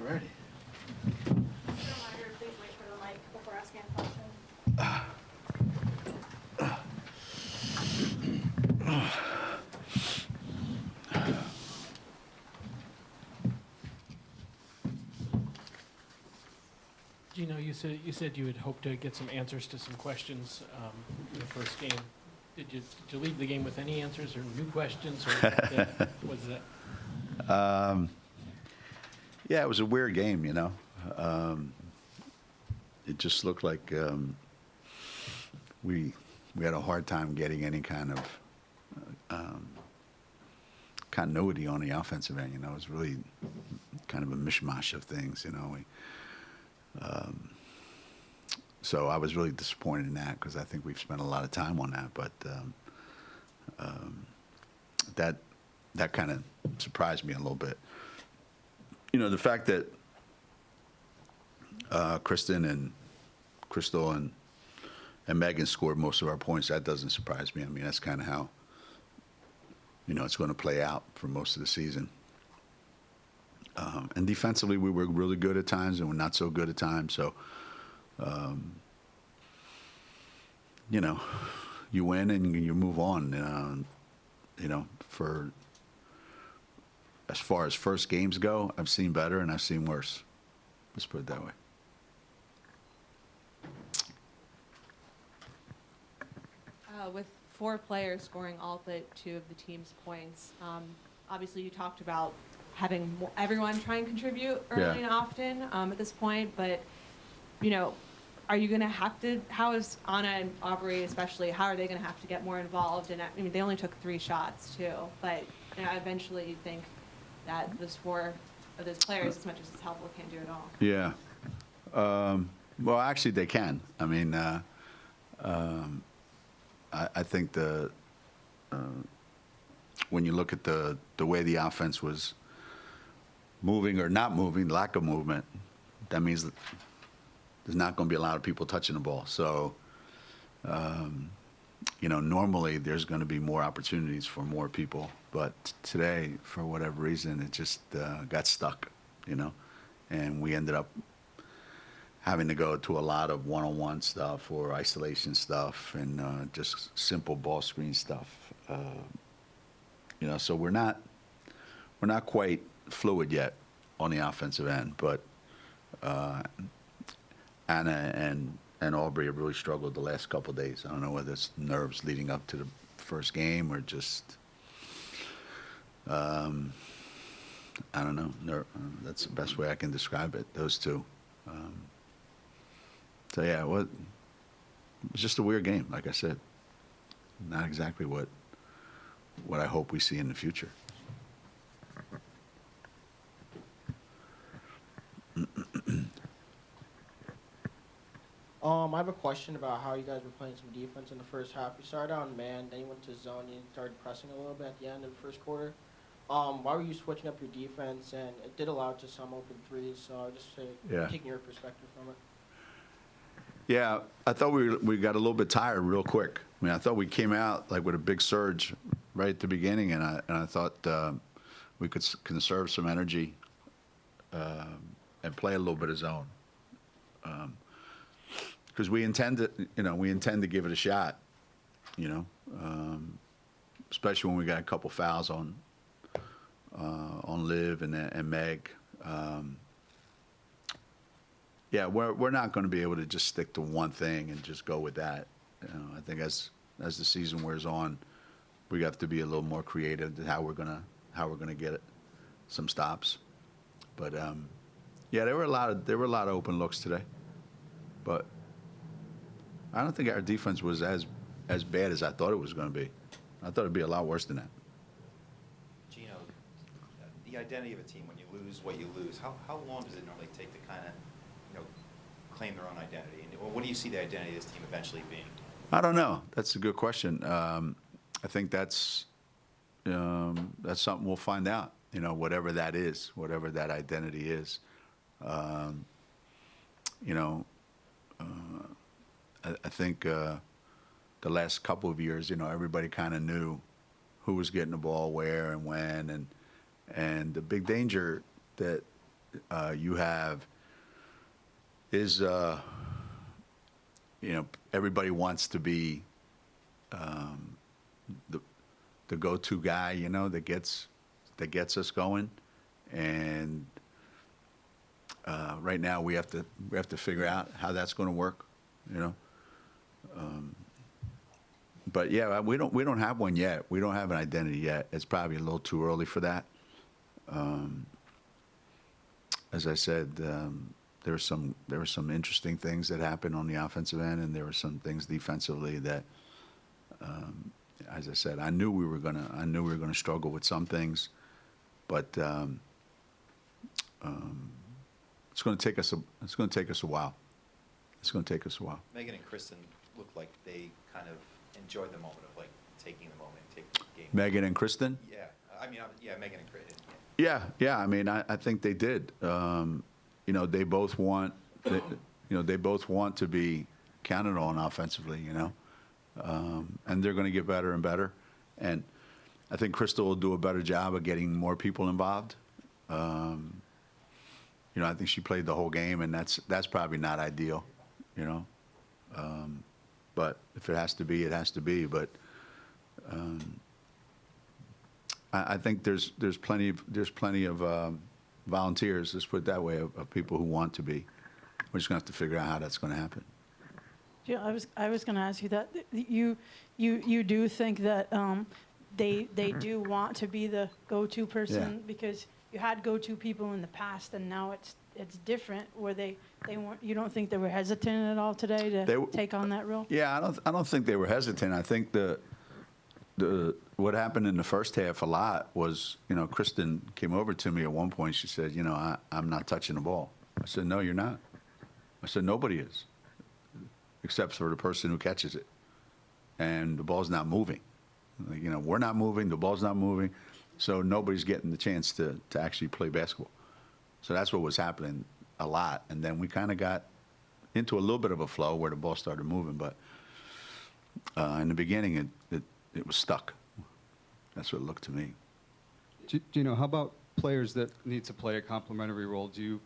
righty. Just a reminder, please wait for the mic before asking a question. Gino, you said you had hoped to get some answers to some questions in the first game. Did you leave the game with any answers or new questions, or was that? Yeah, it was a weird game, you know. It just looked like we had a hard time getting any kind of continuity on the offensive end. You know, it was really kind of a mishmash of things. You know, so I was really disappointed in that because I think we've spent a lot of time on that, but that kind of surprised me a little bit. You know, the fact that Kristen and Crystal and Megan scored most of our points, that doesn't surprise me. I mean, that's kind of how, you know, it's going to play out for most of the season. And defensively, we were really good at times and we're not so good at times. So, you know, you win and you move on. You know, for as far as first games go, I've seen better and I've seen worse. Let's put it that way. With 4 players scoring all but 2 of the team's points, obviously you talked about having everyone try and contribute early and often at this point, but, you know, are you going to have to, how is Anna and Aubrey especially, how are they going to have to get more involved? And I mean, they only took 3 shots too, but you know, eventually you think that those 4 of those players, as much as it's helpful, can't do it all. Yeah. Well, actually, they can. I mean, I think when you look at the way the offense was moving or not moving, lack of movement, that means that there's not going to be a lot of people touching the ball. So, you know, normally there's going to be more opportunities for more people. But today, for whatever reason, it just got stuck, you know. And we ended up having to go to a lot of one-on-one stuff or isolation stuff and just simple ball screen stuff. You know, so we're not quite fluid yet on the offensive end, but Anna and Aubrey have really struggled the last couple of days. I don't know whether it's nerves leading up to the first game or just I don't know. That's the best way I can describe it. Those two. So yeah, it was just a weird game, like I said. Not exactly what I hope we see in the future. I have a question about how you guys were playing some defense in the first half. You started on man, then you went to zone, and you started pressing a little bit at the end of the first quarter. Why were you switching up your defense? And it did allow to some open threes, so I just taking your perspective from it. Yeah, I thought we got a little bit tired real quick. I mean, I thought we came out like with a big surge right at the beginning, and I thought we could conserve some energy and play a little bit of zone because we intend to give it a shot, you know, especially when we got a couple fouls on Liv and Meg. Yeah, we're not going to be able to just stick to one thing and just go with that. You know, I think as the season wears on, we have to be a little more creative to how we're gonna get it, some stops. But yeah, there were a lot of open looks today, but I don't think our defense was as bad as I thought it was going to be. I thought it'd be a lot worse than that. Gino, the identity of a team, when you lose what you lose, how long does it normally take to kind of, you know, claim their own identity? And what do you see the identity of this team eventually being? I don't know. That's a good question. I think that's something we'll find out. You know, whatever that is, whatever that identity is. You know, I think the last couple of years, you know, everybody kind of knew who was getting the ball where and when, and the big danger that you have is, everybody wants to be the go-to guy, that gets us going. And right now we have to figure out how that's going to work, But yeah, we don't have one yet. We don't have an identity yet. It's probably a little too early for that. As I said, there were some interesting things that happened on the offensive end, and there were some things defensively that, as I said, I knew we were gonna struggle with some things, but it's going to take us a while. It's going to take us a while. Megan and Kristen look like they kind of enjoyed the moment of like taking the moment, taking the game. Megan and Kristen? Yeah, I mean, Megan and Kristen. Yeah. I mean, I think they did. They both want, they both want to be counted on offensively. And they're going to get better and better. And I think Crystal will do a better job of getting more people involved. I think she played the whole game, and that's probably not ideal. But if it has to be, it has to be. But I think there's plenty of volunteers. Let's put it that way, of people who want to be. We're just gonna have to figure out how that's going to happen. Yeah, I was going to ask you that. You do think that they do want to be the go-to person? Yeah. Because you had go-to people in the past, and now it's different. Where they weren't. You don't think they were hesitant at all today to take on that role? Yeah, I don't think they were hesitant. I think what happened in the first half a lot was, Kristen came over to me at one point. She said, I'm not touching the ball. I said, no, you're not. I said, nobody is, except for the person who catches it. And the ball's not moving. We're not moving. The ball's not moving. So nobody's getting the chance to actually play basketball. So that's what was happening a lot. And then we kind of got into a little bit of a flow where the ball started moving. But in the beginning, it was stuck. That's what it looked to me. Gino, how about players that need to play a complementary role? Do you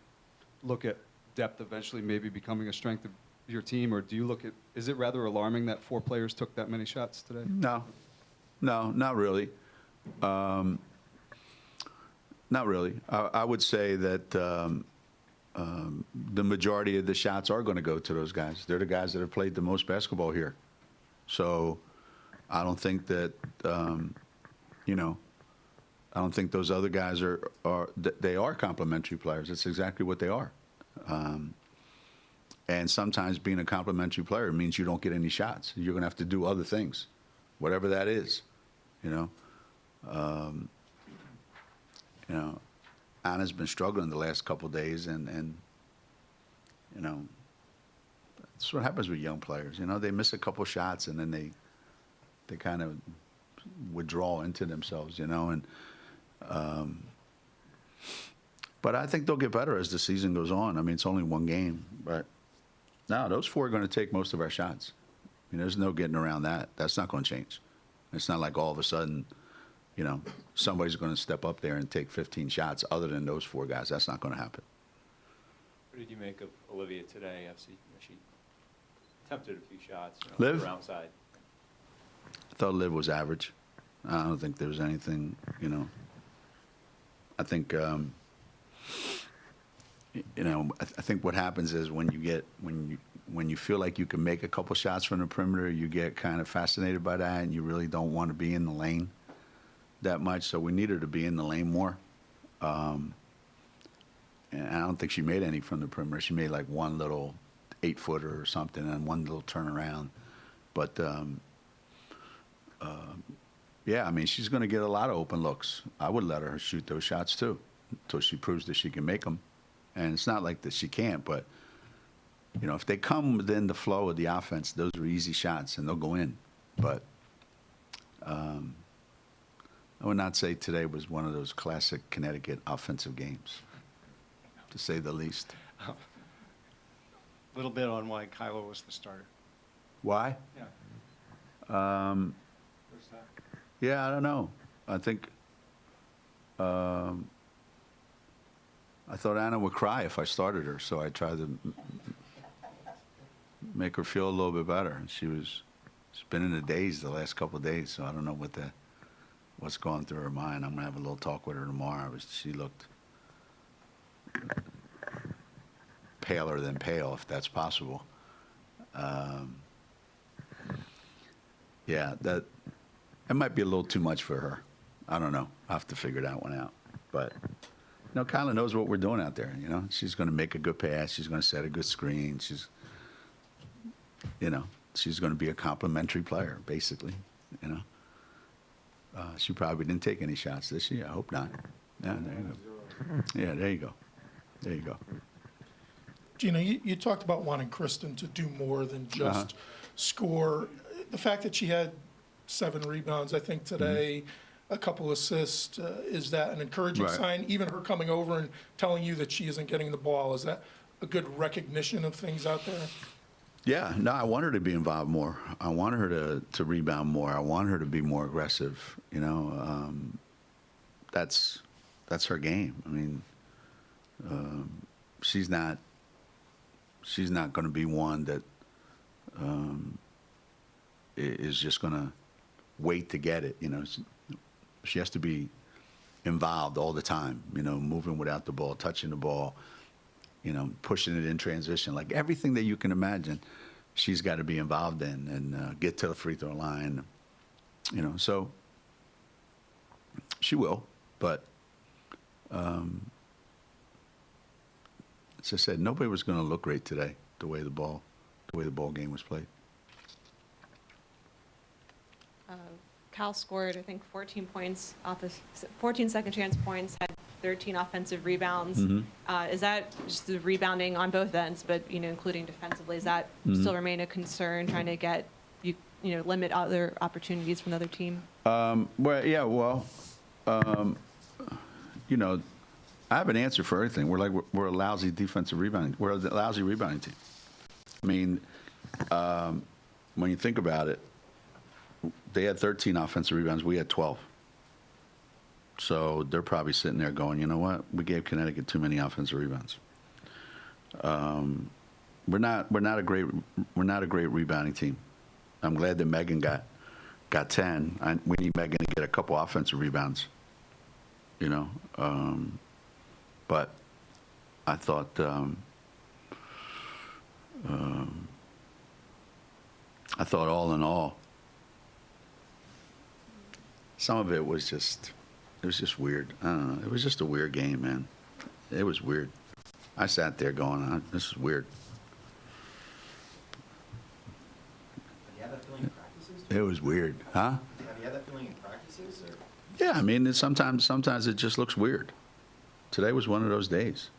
look at depth eventually maybe becoming a strength of your team, or do you look at, is it rather alarming that 4 players took that many shots today? No, not really. Not really. I would say that the majority of the shots are going to go to those guys. They're the guys that have played the most basketball here. So I don't think that, I don't think those other guys they are complementary players. That's exactly what they are. And sometimes being a complementary player means you don't get any shots. You're going to have to do other things, whatever that is, Anna's been struggling the last couple of days, and that's what happens with young players. They miss a couple shots, and then they kind of withdraw into themselves, and but I think they'll get better as the season goes on. I mean, it's only one game, but no, those 4 are going to take most of our shots. I mean, there's no getting around that. That's not going to change. It's not like all of a sudden, somebody's going to step up there and take 15 shots other than those 4 guys. That's not going to happen. What did you make of Olivia today? She attempted a few shots Liv? from outside. I thought Liv was average. I don't think there was anything, I think, I think what happens is when you feel like you can make a couple shots from the perimeter, you get kind of fascinated by that, and you really don't want to be in the lane that much. So we need her to be in the lane more. And I don't think she made any from the perimeter. She made like one little 8-footer or something and one little turnaround. But yeah, I mean, she's going to get a lot of open looks. I would let her shoot those shots too, until she proves that she can make them. And it's not like that she can't, but if they come within the flow of the offense, those are easy shots and they'll go in. But I would not say today was one of those classic Connecticut offensive games, to say the least. A little bit on why Kylo was the starter. Why? Yeah. First half. Yeah, I don't know. I think I thought Anna would cry if I started her, so I tried to make her feel a little bit better. And she's been in a daze the last couple of days, so I don't know what's going through her mind. I'm gonna have a little talk with her tomorrow. She looked paler than pale, if that's possible. Yeah, that might be a little too much for her. I don't know. I'll have to figure that one out. But, Kyla knows what we're doing out there, She's going to make a good pass. She's going to set a good screen. She's going to be a complimentary player, basically, She probably didn't take any shots this year. I hope not. Yeah, there you go. Yeah, there you go. There you go. Gina, you talked about wanting Kristen to do more than just score. The fact that she had 7 rebounds, I think, today, a couple assists, is that an encouraging Right. sign? Even her coming over and telling you that she isn't getting the ball, is that a good recognition of things out there? Yeah, no, I want her to be involved more. I want her to rebound more. I want her to be more aggressive. That's her game. I mean, she's not going to be one that is just going to wait to get it. She has to be involved all the time. Moving without the ball, touching the ball. Pushing it in transition, like everything that you can imagine, she's got to be involved in and get to the free throw line. So she will, but as I said, nobody was going to look great today. The way the ball game was played. Cal scored, I think, 14 points off of 14 second chance points, had 13 offensive rebounds. Is that just the rebounding on both ends, but including defensively? Is that still remain a concern, trying to get limit other opportunities from the other team? I have an answer for everything. We're a lousy defensive rebounding. We're a lousy rebounding team. I mean, when you think about it, they had 13 offensive rebounds. We had 12. So they're probably sitting there going, you know what? We gave Connecticut too many offensive rebounds. We're not a great rebounding team. I'm glad that Megan got 10. We need Megan to get a couple offensive rebounds. But I thought all in all, some of it was just weird. I don't know. It was just a weird game, man. It was weird. I sat there going, this is weird. Have you had that feeling in practices? It was weird. Huh? Have you had that feeling in practices? Or? Yeah, I mean, sometimes it just looks weird. Today was one of those days.